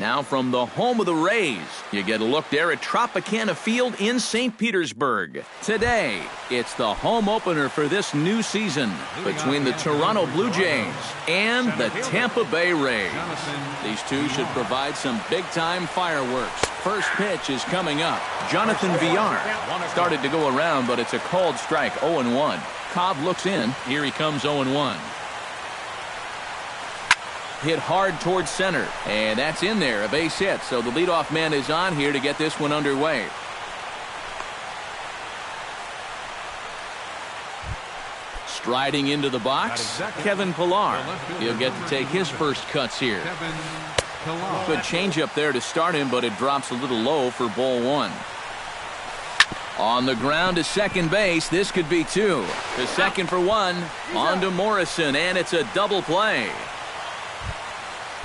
Now from the home of the Rays, you get a look there at Tropicana Field in St. Petersburg. Today, it's the home opener for this new season between the Toronto Blue Jays and the Tampa Bay Rays. These two should provide some big-time fireworks. First pitch is coming up. Jonathan Villar started to go around, but it's a called strike, 0-1. Cobb looks in. Here he comes, 0-1. Hit hard towards center, and that's in there, a base hit. So the leadoff man is on here to get this one underway. Striding into the box, Kevin Pillar. He'll get to take his first cuts here. Good changeup there to start him, but it drops a little low for ball one. On the ground to second base, this could be two. To second for one, on to Morrison, and it's a double play.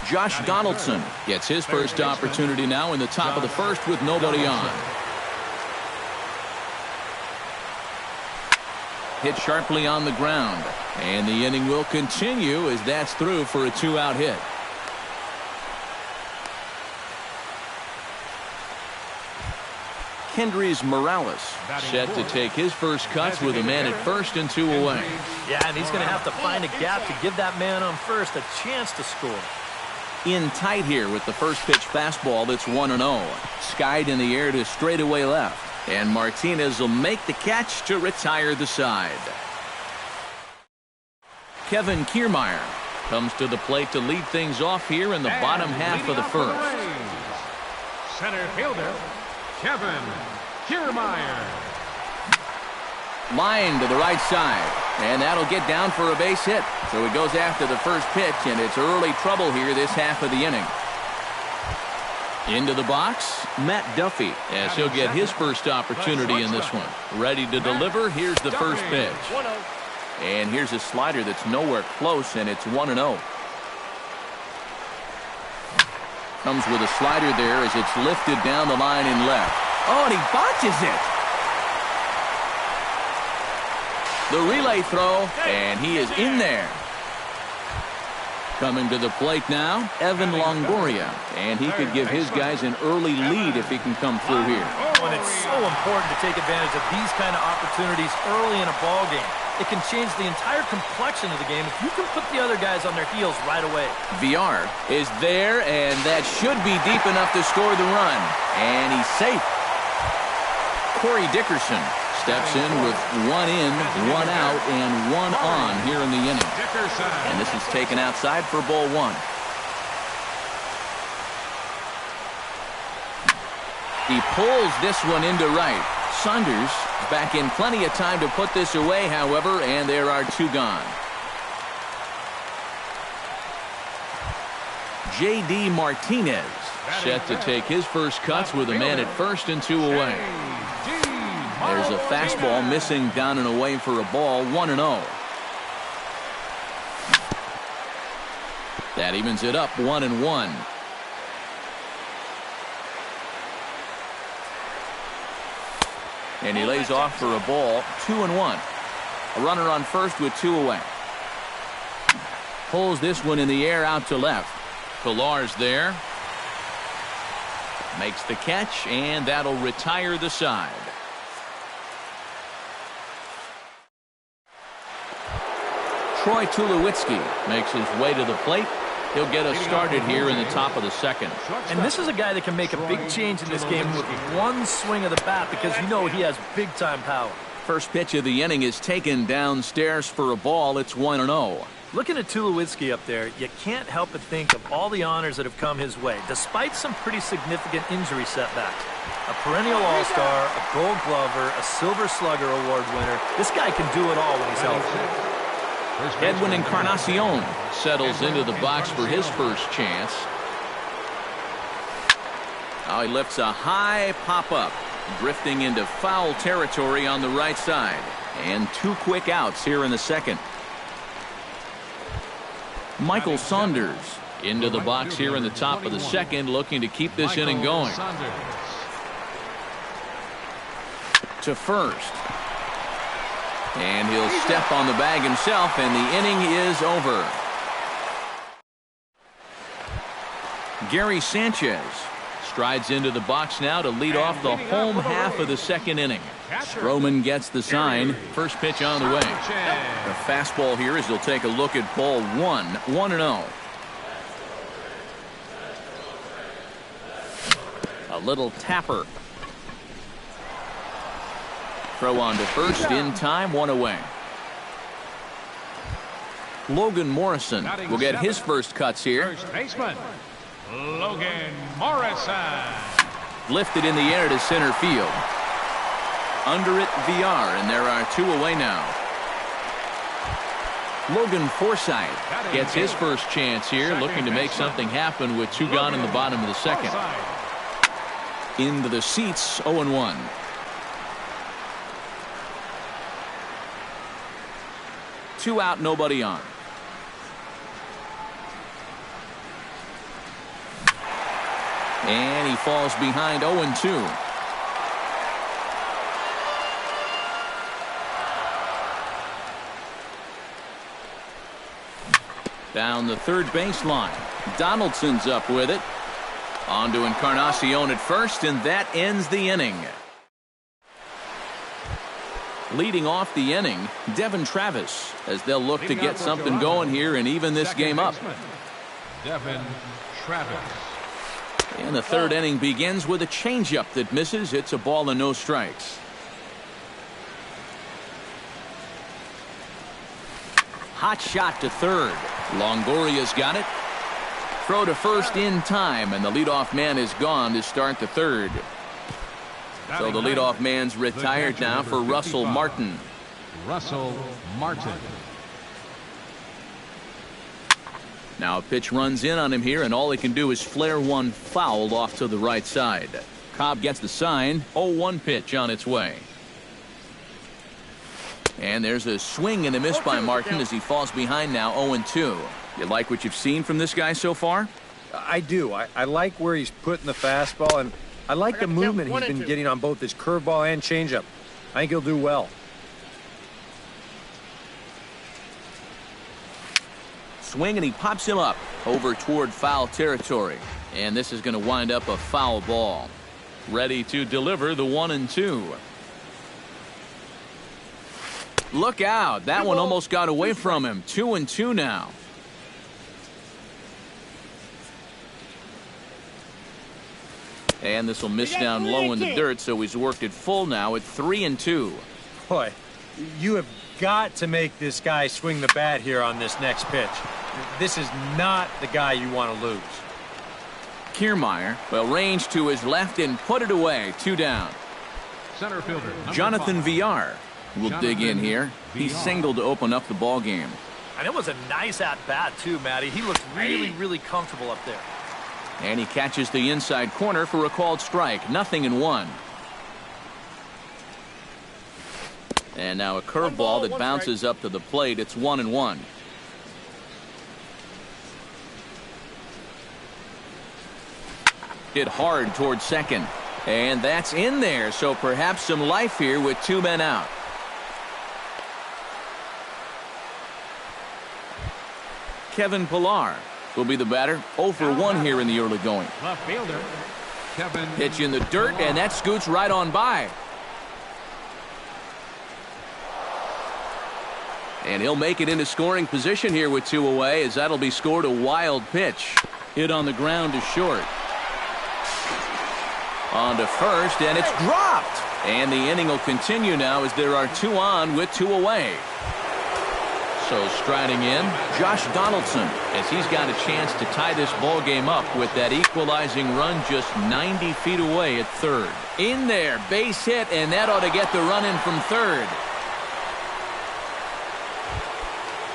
Josh Donaldson gets his first opportunity now in the top of the first with nobody on. Hit sharply on the ground, and the inning will continue as that's through for a two-out hit. Kendrys Morales set to take his first cuts with a man at first and two away. Yeah, and he's going to have to find a gap to give that man on first a chance to score. In tight here with the first pitch fastball that's 1-0. Skied in the air to straightaway left. And Martinez will make the catch to retire the side. Kevin Kiermaier comes to the plate to lead things off here in the bottom half of the first. Center fielder, Kevin Kiermaier. Line to the right side, and that'll get down for a base hit. So he goes after the first pitch, and it's early trouble here this half of the inning. Into the box, Matt Duffy, as he'll get his first opportunity in this one. Ready to deliver, here's the first pitch. And here's a slider that's nowhere close, and it's 1-0. Comes with a slider there as it's lifted down the line in left. Oh, and he botches it. The relay throw, and he is in there. Coming to the plate now, Evan Longoria, and he could give his guys an early lead if he can come through here. And it's so important to take advantage of these kind of opportunities early in a ball game. It can change the entire complexion of the game if you can put the other guys on their heels right away. Villar is there, and that should be deep enough to score the run. And he's safe. Corey Dickerson steps in with one in, one out, and one on here in the inning. And this is taken outside for ball one. He pulls this one into right. Saunders back in plenty of time to put this away, however, and there are two gone. J.D. Martinez set to take his first cuts with a man at first and two away. There's a fastball missing down and away for a ball, 1-0. That evens it up, 1-1. And he lays off for a ball, 2-1. A runner on first with two away. Pulls this one in the air out to left. Pillar's there. Makes the catch, and that'll retire the side. Troy Tulowitzki makes his way to the plate. He'll get us started here in the top of the second. And this is a guy that can make a big change in this game with one swing of the bat because you know he has big-time power. First pitch of the inning is taken downstairs for a ball. It's 1-0. Looking at Tulowitzki up there, you can't help but think of all the honors that have come his way, despite some pretty significant injury setbacks. A perennial all-star, a gold glover, a silver slugger award winner. This guy can do it all when he's healthy. Edwin Encarnacion settles into the box for his first chance. Now he lifts a high pop-up, drifting into foul territory on the right side. And two quick outs here in the second. Michael Saunders into the box here in the top of the second, looking to keep this inning going. To first. And he'll step on the bag himself, and the inning is over. Gary Sanchez strides into the box now to lead off the home half of the second inning. Stroman gets the sign. First pitch on the way. The fastball here as he'll take a look at ball one. 1-0. A little tapper. Throw on to first in time, one away. Logan Morrison will get his first cuts here. First baseman, Logan Morrison. Lifted in the air to center field. Under it, VR, and there are two away now. Logan Forsythe gets his first chance here, looking to make something happen with two gone in the bottom of the second. Into the seats, 0-1. Two out, nobody on. And he falls behind 0-2. Down the third baseline. Donaldson's up with it. On to Encarnacion at first, and that ends the inning. Leading off the inning, Devin Travis, as they'll look to get something going here and even this game up. Devin Travis. And the third inning begins with a changeup that misses. It's a ball and no strikes. Hot shot to third. Longoria's got it. Throw to first in time, and the leadoff man is gone to start the third. So the leadoff man's retired now for Russell Martin. Russell Martin. Now a pitch runs in on him here, and all he can do is flare one foul off to the right side. Cobb gets the sign. 0-1 pitch on its way. And there's a swing and a miss by Martin as he falls behind now 0-2. You like what you've seen from this guy so far? I do. I like where he's putting the fastball, and I like the movement he's been getting on both his curveball and changeup. I think he'll do well. Swing, and he pops him up over toward foul territory. And this is going to wind up a foul ball. Ready to deliver the 1-2. Look out. That one almost got away from him. 2-2 now. And this will miss down low in the dirt, so he's worked it full now at 3-2. Boy, you have got to make this guy swing the bat here on this next pitch. This is not the guy you want to lose. Kiermaier will range to his left and put it away. 2 down. Center fielder, Jonathan VR will dig in here. He singled to open up the ball game. And it was a nice at-bat, too, Matty. He looked really, really comfortable up there. And he catches the inside corner for a called strike. 0-1. And now a curveball that bounces up to the plate. It's 1-1. Hit hard towards second. And that's in there. So perhaps some life here with 2 men out. Kevin Pillar will be the batter. 0 for 1 here in the early going. Left fielder, Kevin. Pitch in the dirt, and that scoots right on by. And he'll make it into scoring position here with 2 away, as that'll be scored a wild pitch. Hit on the ground to short. On to first, and it's dropped. And the inning will continue now as there are 2 on with 2 away. So striding in, Josh Donaldson, as he's got a chance to tie this ball game up with that equalizing run just 90 feet away at third. In there, base hit, and that ought to get the run in from third.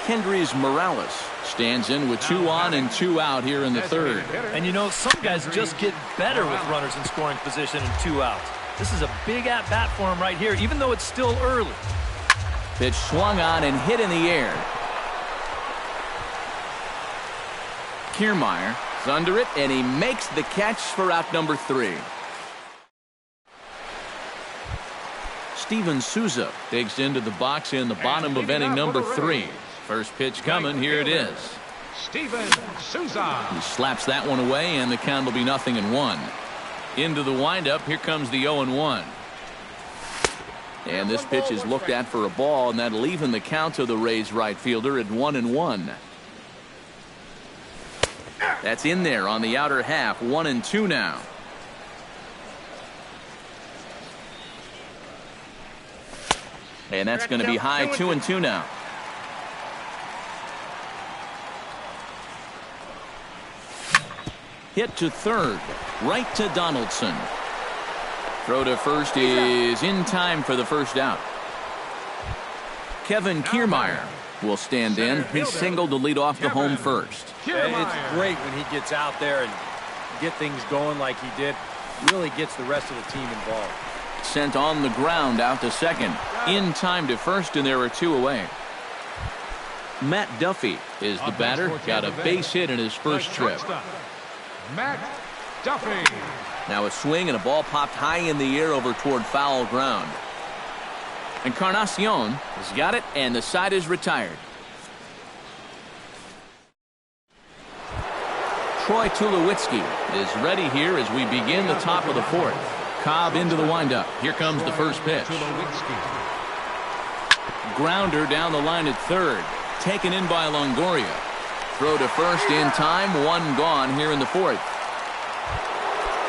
Kendrys Morales stands in with 2 on and 2 out here in the third. And you know, some guys just get better with runners in scoring position and 2 outs. This is a big at-bat for him right here, even though it's still early. Pitch swung on and hit in the air. Kiermaier is under it, and he makes the catch for out number 3. Steven Souza digs into the box in the bottom of inning number 3. First pitch coming. Here it is. Steven Souza. He slaps that one away, and the count will be 0-1. Into the windup, here comes the 0-1. And this pitch is looked at for a ball, and that'll even the count to the Rays right fielder at 1-1. That's in there on the outer half. 1-2 now. And that's going to be high. 2-2 now. Hit to third, right to Donaldson. Throw to first is in time for the first out. Kevin Kiermaier will stand in. He singled to lead off the home first. It's great when he gets out there and get things going like he did. Really gets the rest of the team involved. Sent on the ground out to second. In time to first, and there are 2 away. Matt Duffy is the batter. Got a base hit in his first trip. Matt Duffy. Now a swing and a ball popped high in the air over toward foul ground. Encarnacion has got it, and the side is retired. Troy Tulowitzki is ready here as we begin the top of the 4th. Cobb into the windup. Here comes the first pitch. Grounder down the line at third. Taken in by Longoria. Throw to first in time. 1 gone here in the 4th.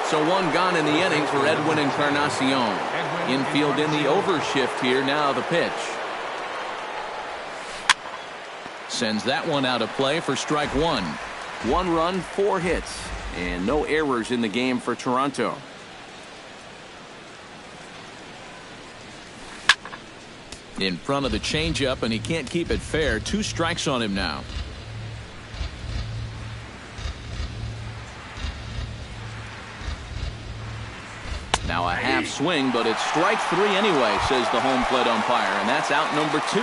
So 1 gone in the inning for Edwin Encarnacion. Infield in the overshift here. Now the pitch. Sends that one out of play for strike 1. 1 run, 4 hits, and no errors in the game for Toronto. In front of the changeup, and he can't keep it fair. 2 strikes on him now. Now a half swing, but it's strike 3 anyway, says the home plate umpire, and that's out number 2.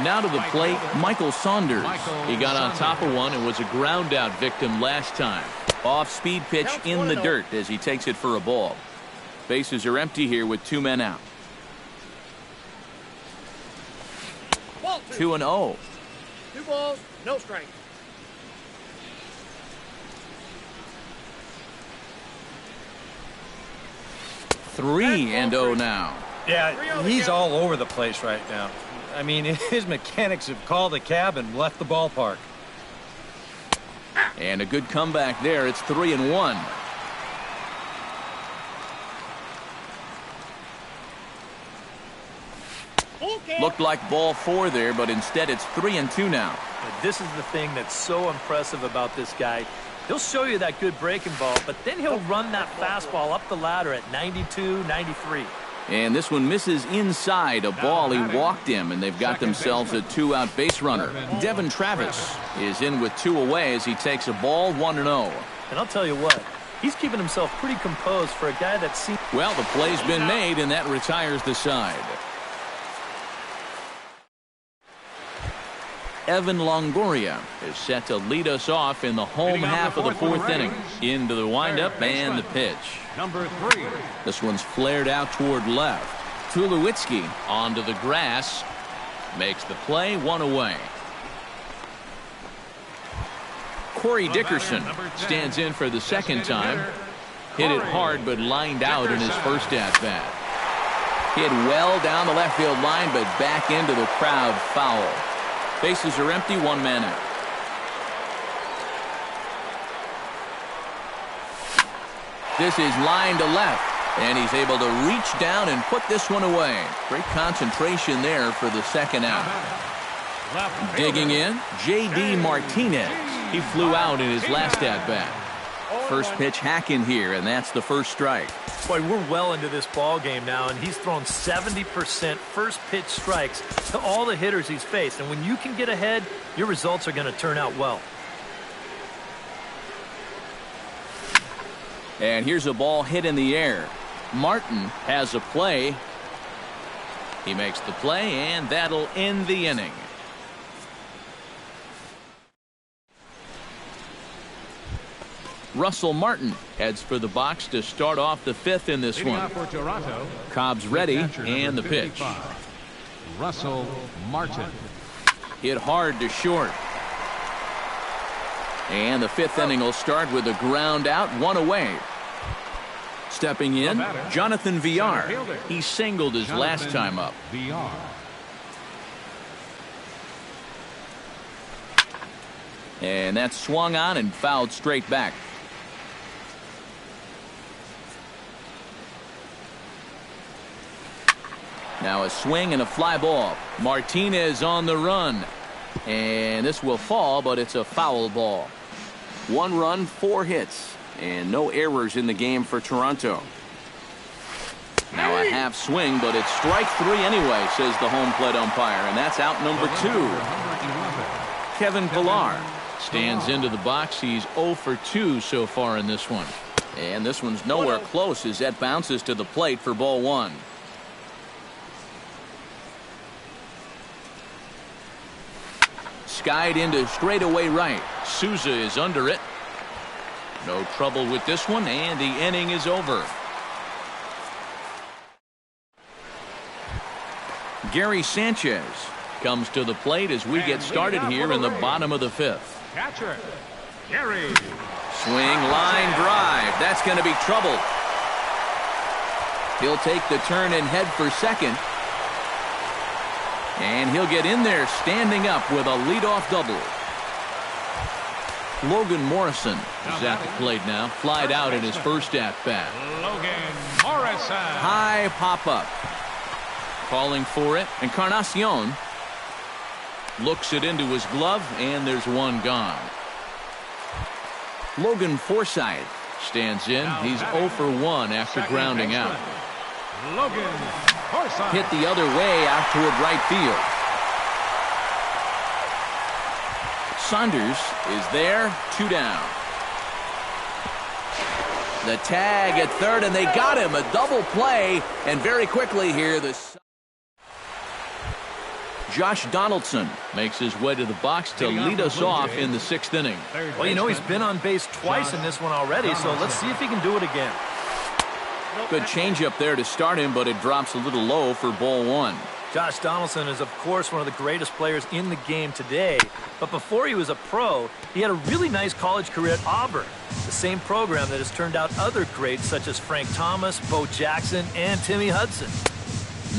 Now to the plate, Michael Saunders. He got on top of one and was a ground out victim last time. Off-speed pitch in the dirt as he takes it for a ball. Bases are empty here with 2 men out. 2-0. 2 balls, no strike. 3-0 now. Yeah, he's all over the place right now. I mean, his mechanics have called a cab and left the ballpark. And a good comeback there. It's 3-1. Looked like ball 4 there, but instead it's 3-2 now. This is the thing that's so impressive about this guy. He'll show you that good breaking ball, but then he'll run that fastball up the ladder at 92, 93. And this one misses inside a ball. He walked him, and they've got themselves a 2-out base runner. Devin Travis is in with 2 away as he takes a ball. 1-0. And I'll tell you what, he's keeping himself pretty composed for a guy that's seen. Well, the play's been made, and that retires the side. Evan Longoria is set to lead us off in the home half of the 4th inning. Into the windup and the pitch. Number 3. This one's flared out toward left. Tulowitzki onto the grass. Makes the play. 1 away. Corey Dickerson stands in for the 2nd time. Hit it hard but lined out in his first at-bat. Hit well down the left field line but back into the crowd foul. Bases are empty. 1 man out. This is line to left, and he's able to reach down and put this one away. Great concentration there for the 2nd out. Digging in, J.D. Martinez. He flew out in his last at-bat. First pitch hack in here, and that's the first strike. Boy, we're well into this ball game now, and he's thrown 70% first pitch strikes to all the hitters he's faced. And when you can get ahead, your results are going to turn out well. And here's a ball hit in the air. Martin has a play. He makes the play, and that'll end the inning. Russell Martin heads for the box to start off the 5th in this one. For Toronto, Cobb's ready, and the pitch. Russell Martin. Hit hard to short. And the fifth inning will start with a ground out, one away. Stepping in, Jonathan Villar. He singled his last time up. And that's swung on and fouled straight back. Now a swing and a fly ball. Martinez on the run. And this will fall, but it's a foul ball. 1 run, 4 hits. And no errors in the game for Toronto. Now a half swing, but it's strike 3 anyway, says the home plate umpire. And that's out number 2. Kevin Pillar stands into the box. He's 0 for 2 so far in this one. And this one's nowhere close as that bounces to the plate for ball 1. Skied into straightaway right. Souza is under it. No trouble with this one, and the inning is over. Gary Sanchez comes to the plate as we get started here in the bottom of the 5th. Catcher, Gary. Swing, line drive. That's going to be trouble. He'll take the turn and head for second. And he'll get in there standing up with a leadoff double. Logan Morrison is at the plate now. Flied out in his first at-bat. Logan Morrison. High pop-up. Calling for it. Encarnacion looks it into his glove, and there's one gone. Logan Forsythe stands in. He's 0 for 1 after grounding out. Logan Forsythe. Hit the other way out toward right field. Saunders is there, 2 down. The tag at third, and they got him. A double play, and very quickly here, Josh Donaldson makes his way to the box to lead us off in the 6th inning. Well, you know, he's been on base twice in this one already, so let's see if he can do it again. Good changeup there to start him, but it drops a little low for ball 1. Josh Donaldson is, of course, one of the greatest players in the game today. But before he was a pro, he had a really nice college career at Auburn, the same program that has turned out other greats such as Frank Thomas, Bo Jackson, and Timmy Hudson.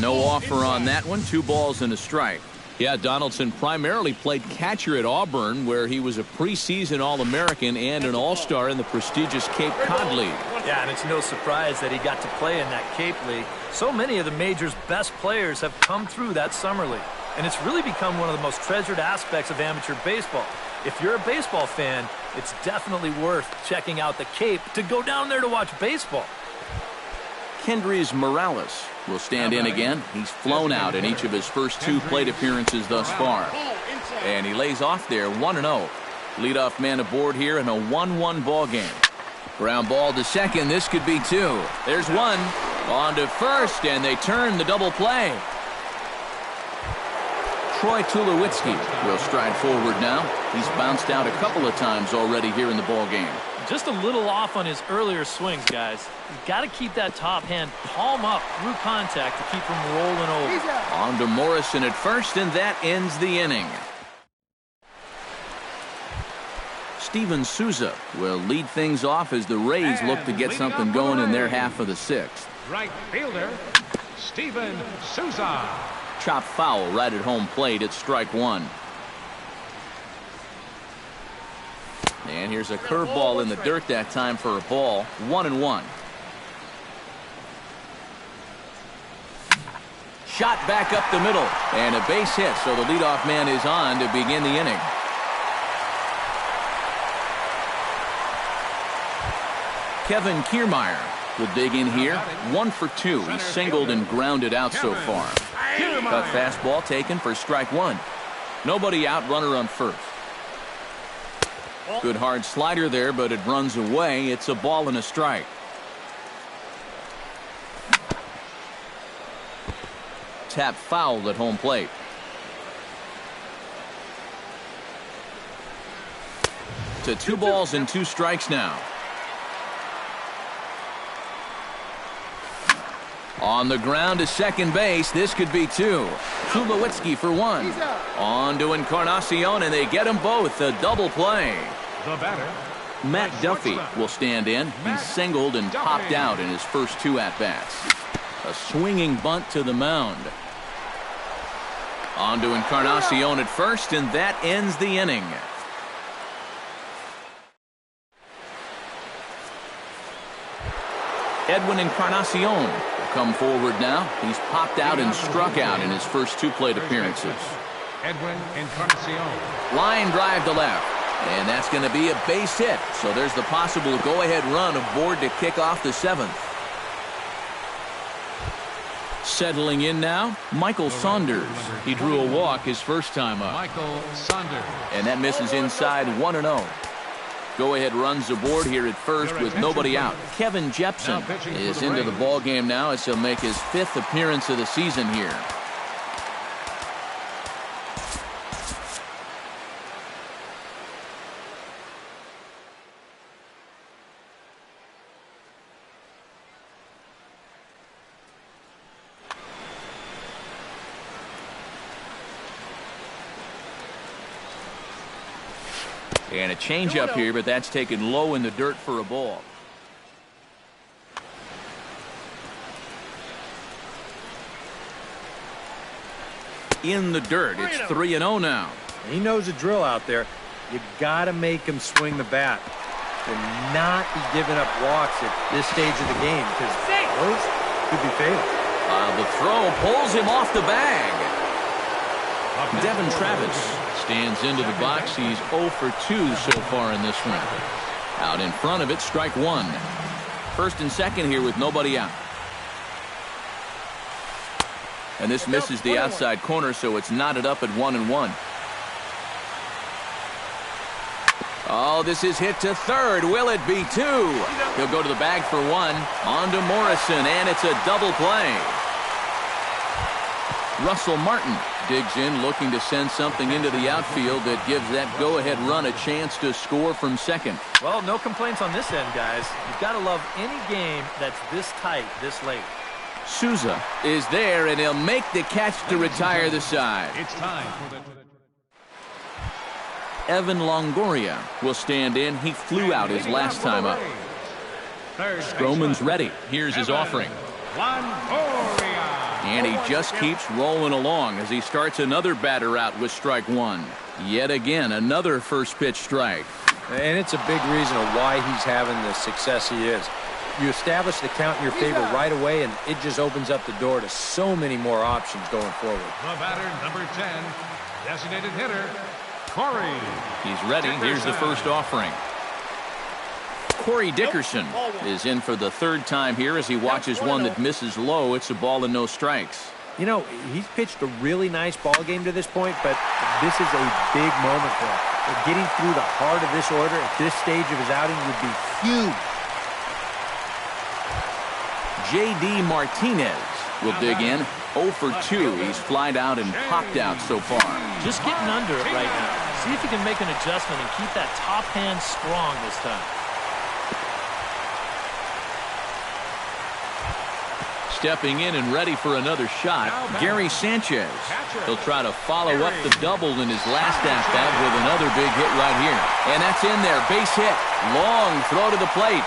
No offer on that one. 2 balls and a strike. Yeah, Donaldson primarily played catcher at Auburn, where he was a preseason All-American and an All-Star in the prestigious Cape Cod League. Yeah, and it's no surprise that he got to play in that Cape League. So many of the major's best players have come through that summer league, and it's really become one of the most treasured aspects of amateur baseball. If you're a baseball fan, it's definitely worth checking out the Cape to go down there to watch baseball. Kendrys Morales will stand in again. He's flown out in each of his first 2 plate appearances thus far. And he lays off there 1-0. Leadoff man aboard here in a 1-1 ball game. Ground ball to second. This could be 2. There's 1. On to first, and they turn the double play. Troy Tulowitzki will stride forward now. He's bounced out a couple of times already here in the ball game. Just a little off on his earlier swings, guys. You've got to keep that top hand palm up through contact to keep him rolling over. On to Morrison at first, and that ends the inning. Steven Souza will lead things off as the Rays look to get something going in their half of the 6th. Right fielder, Steven Souza. Chop foul right at home plate at strike 1. And here's a curveball in the dirt that time for a ball. 1-1. Shot back up the middle, and a base hit, so the leadoff man is on to begin the inning. Kevin Kiermaier will dig in here. 1 for 2. He's singled and grounded out so far. Cut fastball taken for strike 1. Nobody out, runner on first. Good hard slider there, but it runs away. It's a ball and a strike. Tap fouled at home plate. To 2 balls and 2 strikes now. On the ground to second base. This could be 2. Tulowitzki for 1. On to Encarnacion, and they get them both. A double play. The batter, Matt Duffy will stand in. He's singled and popped out in his first 2 at-bats. A swinging bunt to the mound. On to Encarnacion at first, and that ends the inning. Edwin Encarnacion will come forward now. He's popped out and struck out in his first 2 plate appearances. Edwin Encarnacion. Line drive to left. And that's going to be a base hit. So there's the possible go-ahead run aboard to kick off the 7th. Settling in now, Michael Saunders. He drew a walk his first time up. Michael Saunders. And that misses inside 1-0. Go-ahead runs aboard here at first with nobody out. Kevin Jepson is into the ball game now as he'll make his 5th appearance of the season here. And a changeup here, but that's taken low in the dirt for a ball. In the dirt, it's 3-0 now. He knows the drill out there. You got to make him swing the bat. To not be giving up walks at this stage of the game, because those could be fatal. The throw pulls him off the bag. Devin Travis stands into the box. He's 0 for 2 so far in this one. Out in front of it, strike 1. First and second here with nobody out. And this misses the outside corner, so it's knotted up at 1-1. Oh, this is hit to third. Will it be 2? He'll go to the bag for 1. On to Morrison, and it's a double play. Russell Martin digs in, looking to send something into the outfield that gives that go-ahead run a chance to score from second. Well, no complaints on this end, guys. You've got to love any game that's this tight, this late. Souza is there, and he'll make the catch to retire the side. It's time for the... Evan Longoria will stand in. He flew out his last time up. Stroman's ready. Here's his offering. Longoria. And he just keeps rolling along as he starts another batter out with strike 1. Yet again, another first pitch strike. And it's a big reason of why he's having the success he is. You establish the count in your favor right away, and it just opens up the door to so many more options going forward. The batter, number 10, designated hitter, Corey. He's ready. Here's the first offering. Corey Dickerson is in for the 3rd time here as he watches one that misses low. It's a ball and no strikes. You know, he's pitched a really nice ball game to this point, but this is a big moment for him. Getting through the heart of this order at this stage of his outing would be huge. J.D. Martinez will dig in. 0 for 2. He's flied out and popped out so far. Just getting under it right now. See if you can make an adjustment and keep that top hand strong this time. Stepping in and ready for another shot, Gary Sanchez. He'll try to follow up the double in his last at-bat with another big hit right here. And that's in there. Base hit. Long throw to the plate.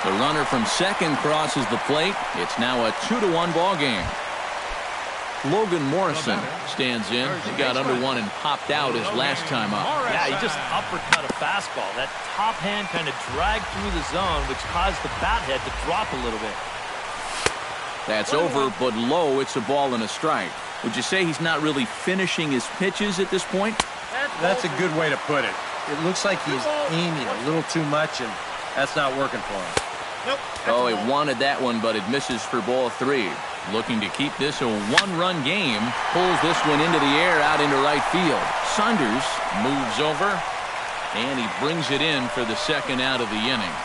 The runner from second crosses the plate. It's now a 2-1 ball game. Logan Morrison stands in. He got under one and popped out his last time up. Yeah, he just uppercut a fastball. That top hand kind of dragged through the zone, which caused the bat head to drop a little bit. That's over, but low. It's a ball and a strike. Would you say he's not really finishing his pitches at this point? That's a good way to put it. It looks like he's aiming a little too much, and that's not working for him. Oh, he wanted that one, but it misses for ball 3. Looking to keep this a 1-run game. Pulls this one into the air out into right field. Saunders moves over, and he brings it in for the second out of the inning.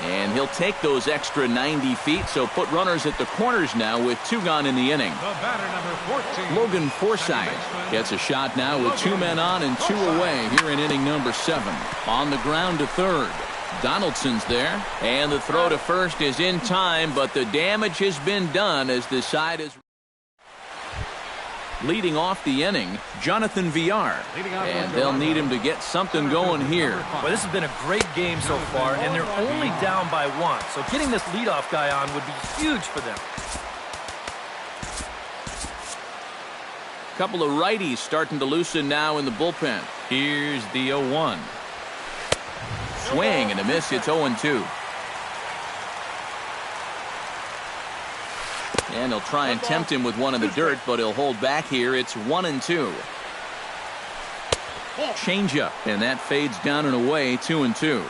And he'll take those extra 90 feet, so put runners at the corners now with 2 gone in the inning. The batter, number 14. Logan Forsythe gets a shot now with 2 men on and 2 away here in inning number 7. On the ground to third. Donaldson's there, and the throw to first is in time, but the damage has been done as the side is... Leading off the inning, Jonathan Villar. And they'll need him to get something going here. Well, this has been a great game so far, and they're only down by 1. So getting this leadoff guy on would be huge for them. Couple of righties starting to loosen now in the bullpen. Here's the 0-1. Swing and a miss. It's 0-2. And he'll try and tempt him with one in the dirt, but he'll hold back here. It's 1-2. Changeup, and that fades down and away. 2-2.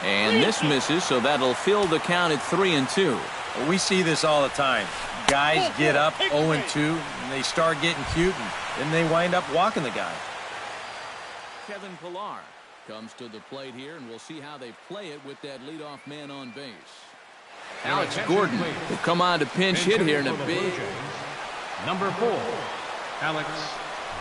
And this misses, so that'll fill the count at 3-2. We see this all the time. Guys get up 0-2, and they start getting cute, and then they wind up walking the guy. Kevin Pillar comes to the plate here, and we'll see how they play it with that leadoff man on base. Alex Gordon will come on to pinch hit here in a big. Number 4, Alex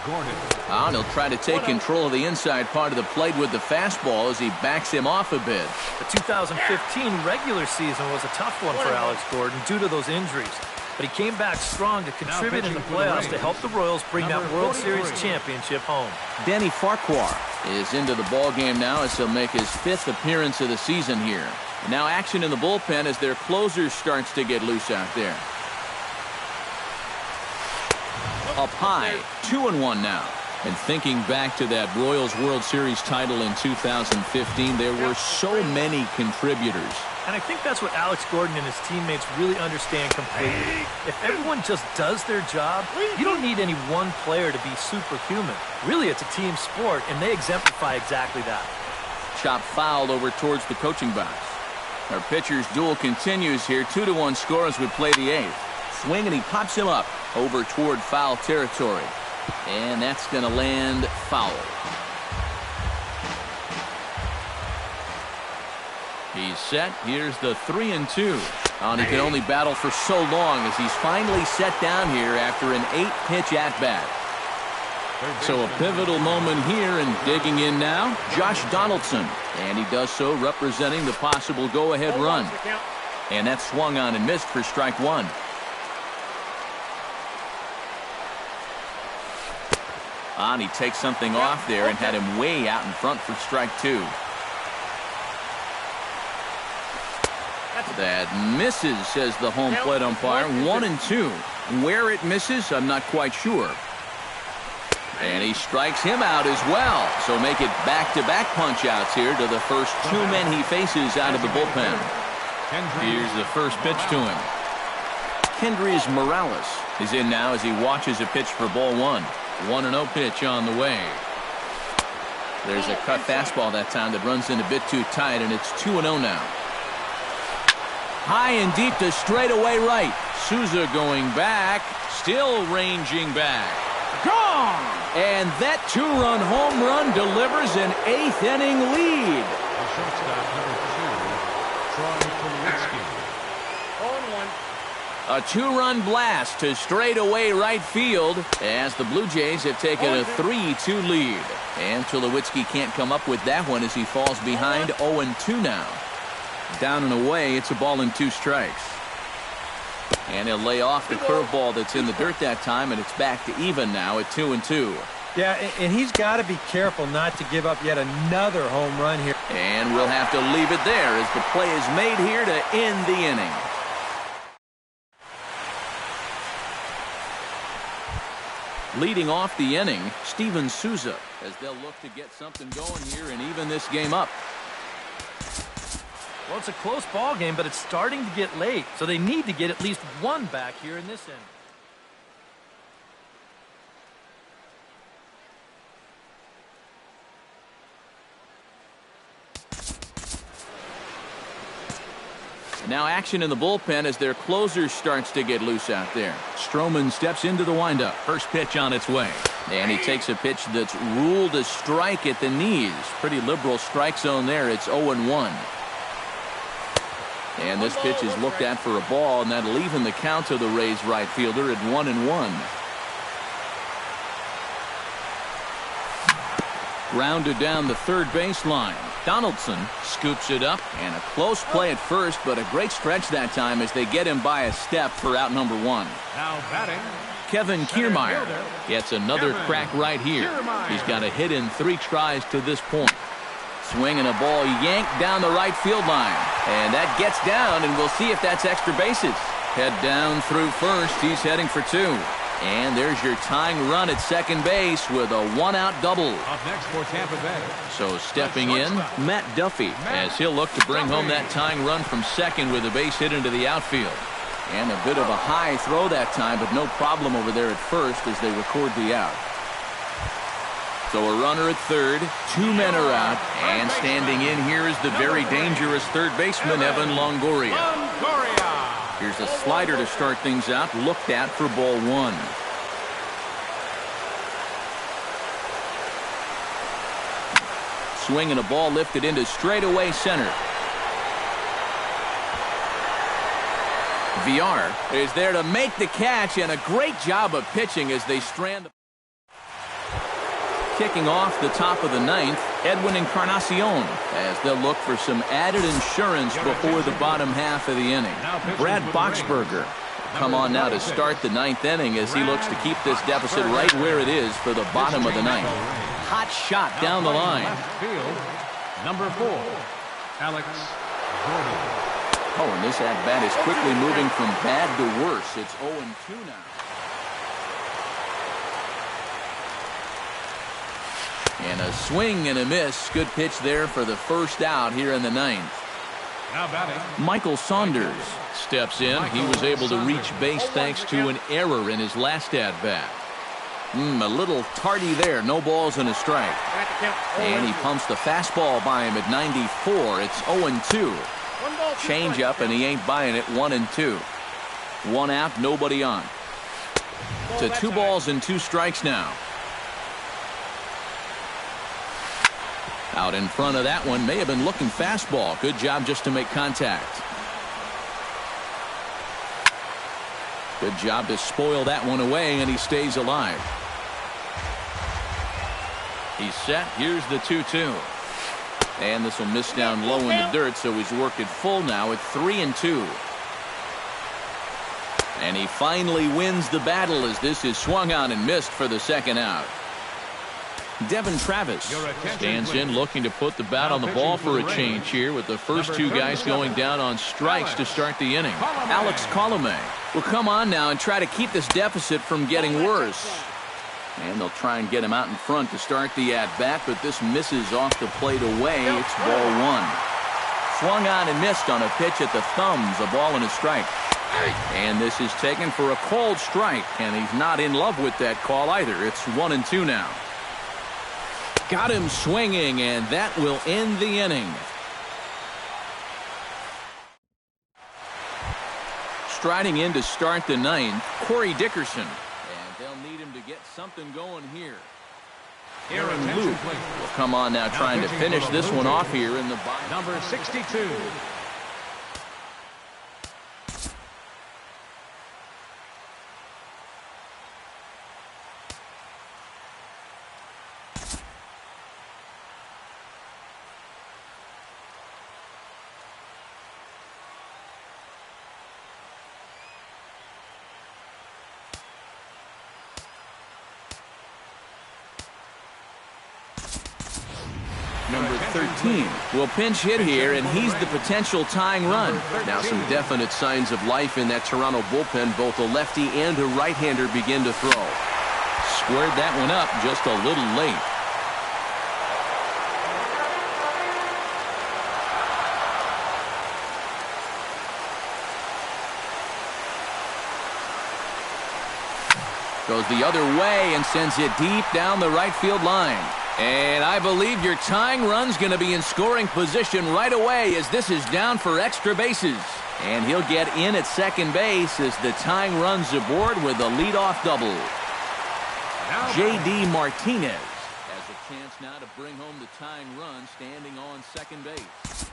Gordon. And he'll try to take control of the inside part of the plate with the fastball as he backs him off a bit. The 2015 regular season was a tough one for Alex Gordon due to those injuries. But he came back strong to contribute in the playoffs to help the Royals bring that World Series championship home. Danny Farquhar is into the ballgame now as he'll make his 5th appearance of the season here. And now action in the bullpen as their closer starts to get loose out there. Up high, 2-1 now. And thinking back to that Royals World Series title in 2015, there were so many contributors. And I think that's what Alex Gordon and his teammates really understand completely. If everyone just does their job, you don't need any one player to be superhuman. Really, it's a team sport, and they exemplify exactly that. Chop fouled over towards the coaching box. Our pitcher's duel continues here. 2-1 score as we play the 8th. Swing, and he pops him up over toward foul territory. And that's going to land foul. He's set. Here's the 3-2. And he can only battle for so long as he's finally set down here after an 8-pitch at-bat. So a pivotal moment here, and digging in now, Josh Donaldson. And he does so representing the possible go-ahead run. And that swung on and missed for strike 1. And he takes something off there and had him way out in front for strike 2. That misses, says the home plate umpire. 1-2. Where it misses, I'm not quite sure. And he strikes him out as well. So make it back-to-back punch-outs here to the first 2 men he faces out of the bullpen. Here's the first pitch to him. Kendrys Morales is in now as he watches a pitch for ball 1. 1-0 pitch on the way. There's a cut fastball that time that runs in a bit too tight, and it's 2-0 now. High and deep to straightaway right. Souza going back, still ranging back. Gone! And that 2-run home run delivers an 8th inning lead. The shortstop, number 2, Troy Tulowitzki. 0-1. A 2-run blast to straightaway right field as the Blue Jays have taken a 3-2 lead. And Tulowitzki can't come up with that one as he falls behind 0-2 now. Down and away, it's a ball and 2 strikes. And he'll lay off the curveball that's in the dirt that time, and it's back to even now at 2-2. Yeah, and he's got to be careful not to give up yet another home run here. And we'll have to leave it there as the play is made here to end the inning. Leading off the inning, Steven Souza, as they'll look to get something going here and even this game up. Well, it's a close ball game, but it's starting to get late, so they need to get at least 1 back here in this inning. And now action in the bullpen as their closer starts to get loose out there. Stroman steps into the windup. First pitch on its way. And he takes a pitch that's ruled a strike at the knees. Pretty liberal strike zone there. It's 0-1. And this pitch is looked at for a ball, and that'll even the count to the Rays right fielder at 1-1. Grounded down the third baseline. Donaldson scoops it up, and a close play at first, but a great stretch that time as they get him by a step for out number 1. Now batting, Kevin Kiermaier gets another crack right here. He's got a hit in 3 tries to this point. Swinging a ball yanked down the right field line. And that gets down, and we'll see if that's extra bases. Head down through first. He's heading for 2. And there's your tying run at second base with a 1-out double. up next for Tampa Bay. So stepping in, Matt Duffy, as he'll look to bring home that tying run from second with a base hit into the outfield. And a bit of a high throw that time, but no problem over there at first as they record the out. So a runner at third, 2 men are out, and standing in here is the very dangerous third baseman, Evan Longoria. Here's a slider to start things out, looked at for ball 1. Swinging a ball lifted into straightaway center. VR is there to make the catch, and a great job of pitching as they strand the... Kicking off the top of the 9th, Edwin Encarnacion, as they'll look for some added insurance before the bottom half of the inning. Brad Boxberger come on now to start the 9th inning as he looks to keep this deficit right where it is for the bottom of the 9th. Hot shot down the line. Field, number 4, Alex Gordon. Oh, and this at-bat is quickly moving from bad to worse. It's 0-2 now. And a swing and a miss. Good pitch there for the first out here in the 9th. Now batting, Michael Saunders steps in. He was able to reach base thanks to an error in his last at-bat. A little tardy there. No balls and a strike. And he pumps the fastball by him at 94. It's 0-2. Change up, and he ain't buying it. 1-2. 1 out, nobody on. To 2 balls and 2 strikes now. Out in front of that one, may have been looking fastball. Good job just to make contact. Good job to spoil that one away, and he stays alive. He's set. Here's the 2-2. And this will miss down low in the dirt, so he's worked it full now at 3-2. And he finally wins the battle as this is swung on and missed for the second out. Devin Travis stands in looking to put the bat on the ball for a change here with the first 2 guys going down on strikes to start the inning. Alex Colomé will come on now and try to keep this deficit from getting worse. And they'll try and get him out in front to start the at-bat, but this misses off the plate away. It's ball 1. Swung on and missed on a pitch at the thumbs, a ball and a strike. And this is taken for a called strike, and he's not in love with that call either. It's 1-2 now. Got him swinging, and that will end the inning. Striding in to start the 9th, Corey Dickerson. And they'll need him to get something going here. Aaron Luke will come on now trying to finish this one off here in the bottom. number 62. Number 13 will pinch hit here, and he's the potential tying run. Now some definite signs of life in that Toronto bullpen. Both a lefty and a right-hander begin to throw. Squared that one up just a little late. Goes the other way and sends it deep down the right field line. And I believe your tying run's going to be in scoring position right away as this is down for extra bases. And he'll get in at second base as the tying run's aboard with a leadoff double. J.D. Martinez has a chance now to bring home the tying run standing on second base.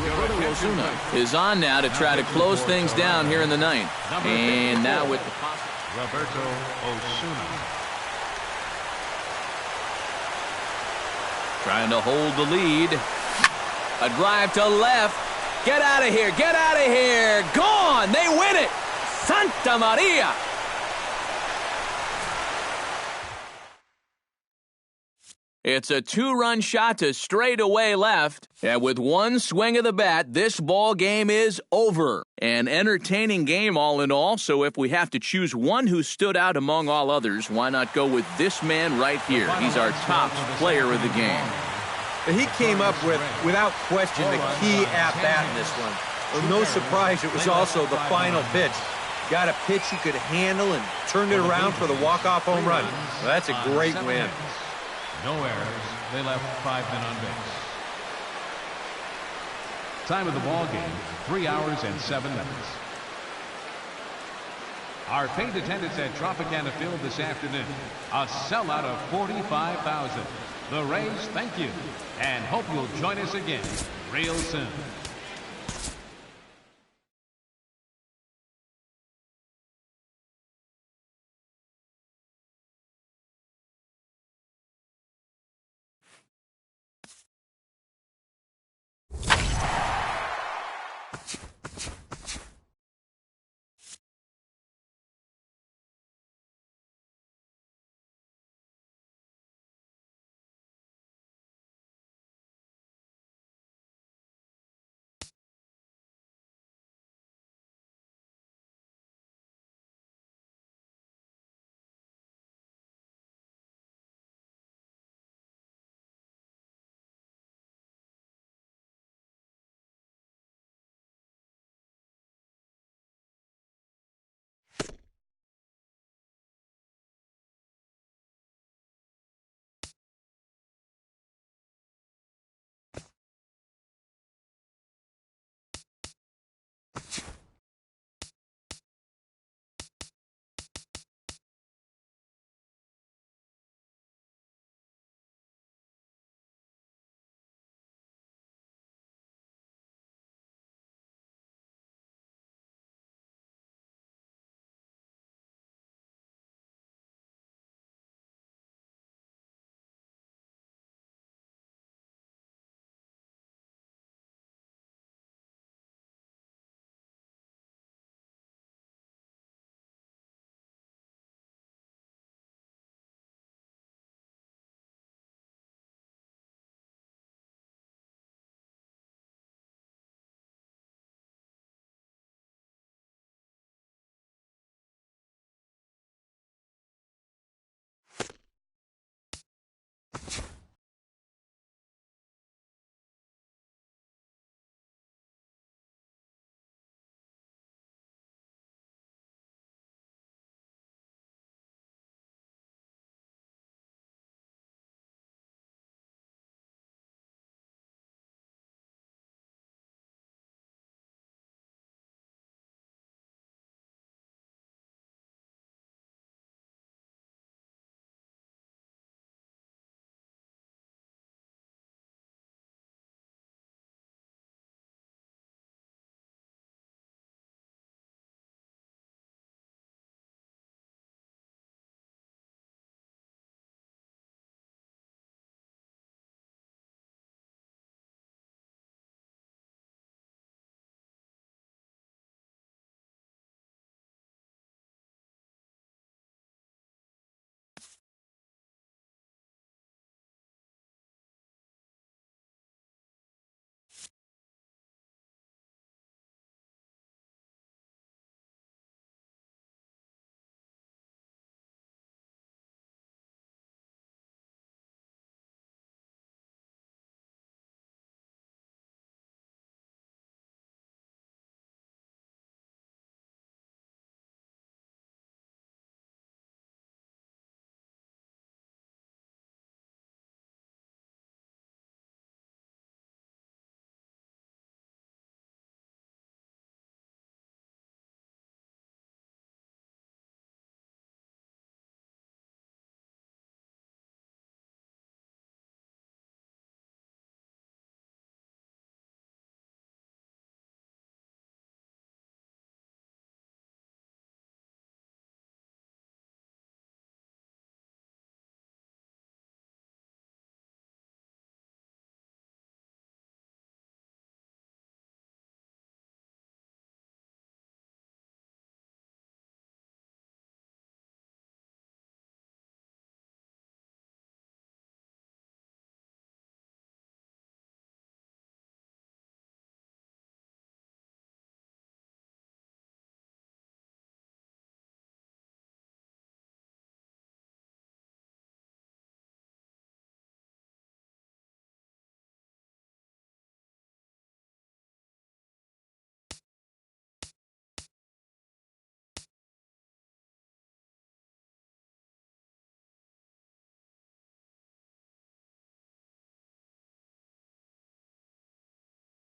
Ozuna is on now to try to close things down here in the 9th. And now with the Roberto Osuna. trying to hold the lead. A drive to left. Get out of here. Get out of here. Gone. They win it. Santa Maria. It's a 2-run shot to straightaway left. And with one swing of the bat, this ball game is over. An entertaining game all in all, so if we have to choose one who stood out among all others, why not go with this man right here? He's our top player of the game. He came up with, without question, the key at-bat in this one. Well, no surprise, it was also the final pitch. Got a pitch he could handle and turned it around for the walk-off home run. Well, that's a great win. No errors. They left 5 men on base. Time of the ball game, 3 hours and 7 minutes. Our paid attendance at Tropicana Field this afternoon, a sellout of 45,000. The Rays thank you and hope you'll join us again real soon.